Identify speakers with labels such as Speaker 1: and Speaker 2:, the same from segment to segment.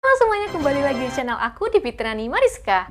Speaker 1: Halo semuanya, kembali lagi di channel aku di Fitriani Mariska.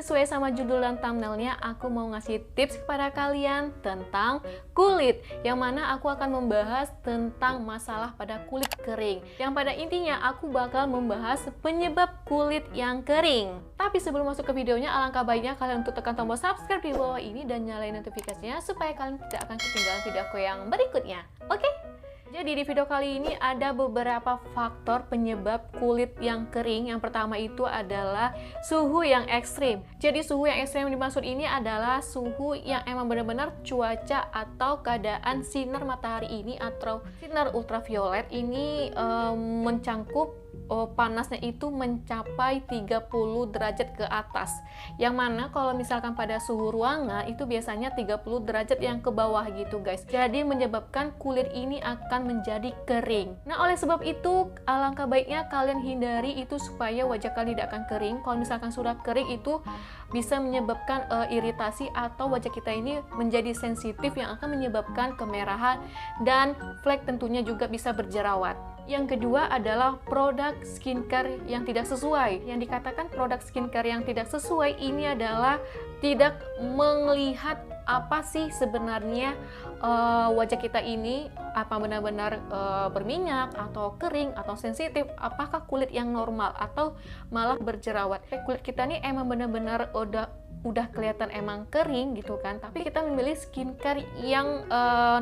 Speaker 1: Sesuai sama judul dan thumbnailnya, aku mau ngasih tips kepada kalian tentang kulit, yang mana aku akan membahas tentang masalah pada kulit kering, yang pada intinya aku bakal membahas penyebab kulit yang kering. Tapi sebelum masuk ke videonya, alangkah baiknya kalian untuk tekan tombol subscribe di bawah ini dan nyalain notifikasinya supaya kalian tidak akan ketinggalan video aku yang berikutnya. Oke? Jadi di video kali ini ada beberapa faktor penyebab kulit yang kering. Yang pertama itu adalah suhu yang ekstrim. Jadi suhu yang ekstrim yang dimaksud ini adalah suhu yang emang benar-benar cuaca atau keadaan sinar matahari ini atau sinar ultraviolet ini mencangkup panasnya itu mencapai 30 derajat ke atas. Yang mana kalau misalkan pada suhu ruangan itu biasanya 30 derajat yang ke bawah gitu guys. Jadi menyebabkan kulit ini akan menjadi kering. Nah, oleh sebab itu alangkah baiknya kalian hindari itu supaya wajah kalian tidak akan kering. Kalau misalkan sudah kering itu bisa menyebabkan iritasi atau wajah kita ini menjadi sensitif yang akan menyebabkan kemerahan dan flek tentunya juga bisa berjerawat. Yang kedua adalah produk skincare yang tidak sesuai. Yang dikatakan produk skincare yang tidak sesuai ini adalah tidak melihat apa sih sebenarnya wajah kita ini, apa benar-benar berminyak atau kering atau sensitif, apakah kulit yang normal atau malah berjerawat. Kulit kita ini emang benar-benar udah kelihatan emang kering gitu kan, tapi kita memilih skincare yang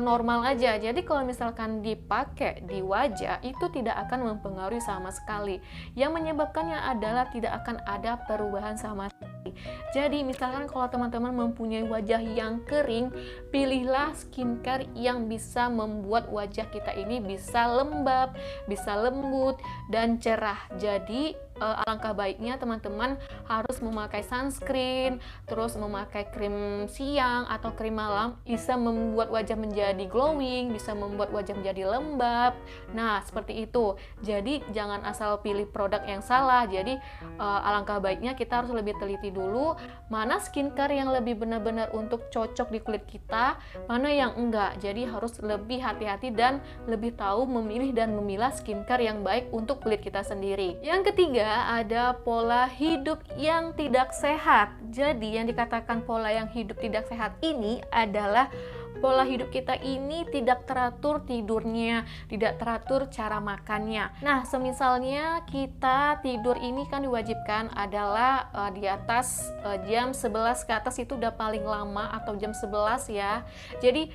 Speaker 1: normal aja. Jadi kalau misalkan dipakai di wajah itu tidak akan mempengaruhi sama sekali. Yang menyebabkannya adalah tidak akan ada perubahan sama sekali. Jadi misalkan kalau teman-teman mempunyai wajah yang kering, pilihlah skincare yang bisa membuat wajah kita ini bisa lembab, bisa lembut dan cerah. Jadi alangkah baiknya teman-teman harus memakai sunscreen, terus memakai krim siang atau krim malam, bisa membuat wajah menjadi glowing, bisa membuat wajah menjadi lembab. Nah, seperti itu. Jadi jangan asal pilih produk yang salah. Jadi alangkah baiknya kita harus lebih teliti dulu mana skincare yang lebih benar-benar untuk cocok di kulit kita, mana yang enggak. Jadi harus lebih hati-hati dan lebih tahu memilih dan memilah skincare yang baik untuk kulit kita sendiri. Yang ketiga ada pola hidup yang tidak sehat. Jadi yang dikatakan pola yang hidup tidak sehat ini adalah pola hidup kita ini tidak teratur tidurnya, tidak teratur cara makannya. Nah, semisalnya kita tidur ini kan diwajibkan adalah di atas jam 11 ke atas itu udah paling lama atau jam 11 ya. Jadi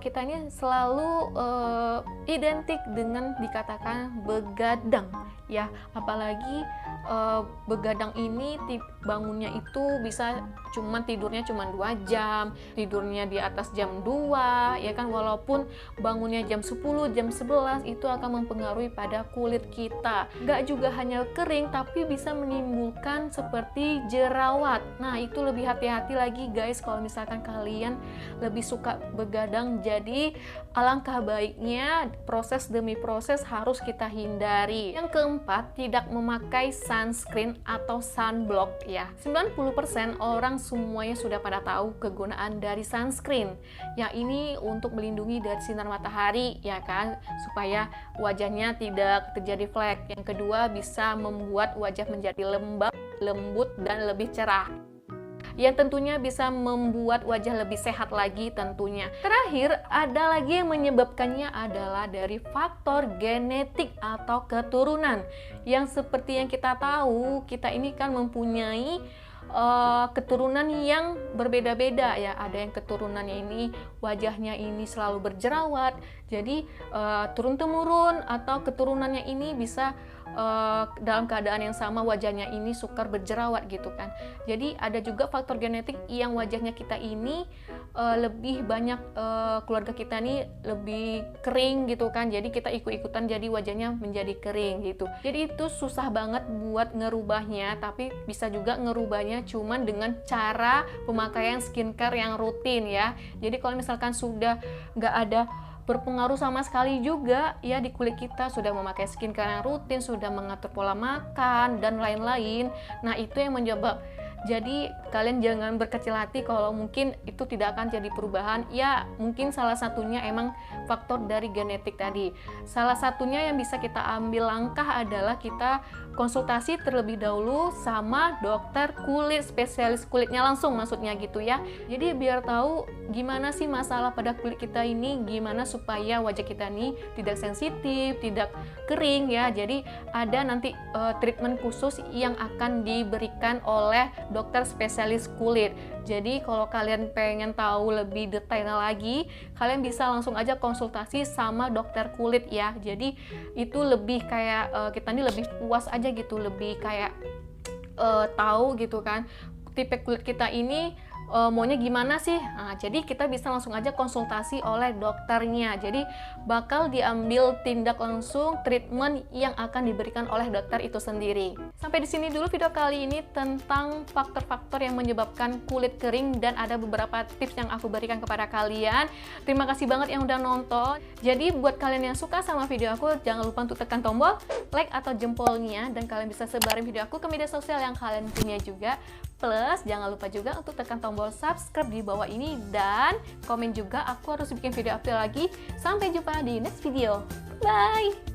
Speaker 1: kita ini selalu identik dengan dikatakan begadang ya, apalagi begadang ini bangunnya itu bisa tidurnya cuma 2 jam, tidurnya di atas jam 2 ya kan, walaupun bangunnya jam 10, jam 11 itu akan mempengaruhi pada kulit kita. Nggak juga hanya kering tapi bisa menimbulkan seperti jerawat. Nah, itu lebih hati-hati lagi guys kalau misalkan kalian lebih suka begadang. Jadi alangkah baiknya proses demi proses harus kita hindari. Yang keempat, tidak memakai sunscreen atau sunblock ya. 90% orang semuanya sudah pada tahu kegunaan dari sunscreen. Yang ini untuk melindungi dari sinar matahari ya kan, supaya wajahnya tidak terjadi flek. Yang kedua, bisa membuat wajah menjadi lembab, lembut dan lebih cerah, yang tentunya bisa membuat wajah lebih sehat lagi tentunya. Terakhir, ada lagi yang menyebabkannya adalah dari faktor genetik atau keturunan. Yang seperti yang kita tahu, kita ini kan mempunyai keturunan yang berbeda-beda ya. Ada yang keturunannya ini wajahnya ini selalu berjerawat, jadi turun-temurun, atau keturunannya ini bisa dalam keadaan yang sama wajahnya ini sukar berjerawat gitu kan. Jadi ada juga faktor genetik yang wajahnya kita ini lebih banyak keluarga kita nih lebih kering gitu kan, jadi kita ikut-ikutan jadi wajahnya menjadi kering gitu. Jadi itu susah banget buat ngerubahnya, tapi bisa juga ngerubahnya cuman dengan cara pemakaian skincare yang rutin ya. Jadi kalau misalkan sudah nggak ada berpengaruh sama sekali juga ya di kulit kita, sudah memakai skincare yang rutin, sudah mengatur pola makan dan lain-lain. Nah, itu yang Jadi kalian jangan berkecil hati kalau mungkin itu tidak akan jadi perubahan. Ya mungkin salah satunya emang faktor dari genetik tadi. Salah satunya yang bisa kita ambil langkah adalah kita konsultasi terlebih dahulu sama dokter kulit, spesialis kulitnya langsung maksudnya gitu ya. Jadi biar tahu gimana sih masalah pada kulit kita ini, gimana supaya wajah kita ini tidak sensitif, tidak kering ya. Jadi ada nanti treatment khusus yang akan diberikan oleh dokter spesialis kulit. Jadi kalau kalian pengen tahu lebih detail lagi, kalian bisa langsung aja konsultasi sama dokter kulit ya. Jadi itu lebih kayak kita ini lebih puas aja gitu, lebih kayak tahu gitu kan tipe kulit kita ini maunya gimana sih. Nah, jadi kita bisa langsung aja konsultasi oleh dokternya. Jadi bakal diambil tindak langsung treatment yang akan diberikan oleh dokter itu sendiri. Sampai di sini dulu video kali ini tentang faktor-faktor yang menyebabkan kulit kering, dan ada beberapa tips yang aku berikan kepada kalian. Terima kasih banget yang udah nonton. Jadi buat kalian yang suka sama video aku, jangan lupa untuk tekan tombol like atau jempolnya, dan kalian bisa sebarin video aku ke media sosial yang kalian punya juga. Plus, jangan lupa juga untuk tekan tombol subscribe di bawah ini, dan komen juga aku harus bikin video update lagi. Sampai jumpa di next video. Bye!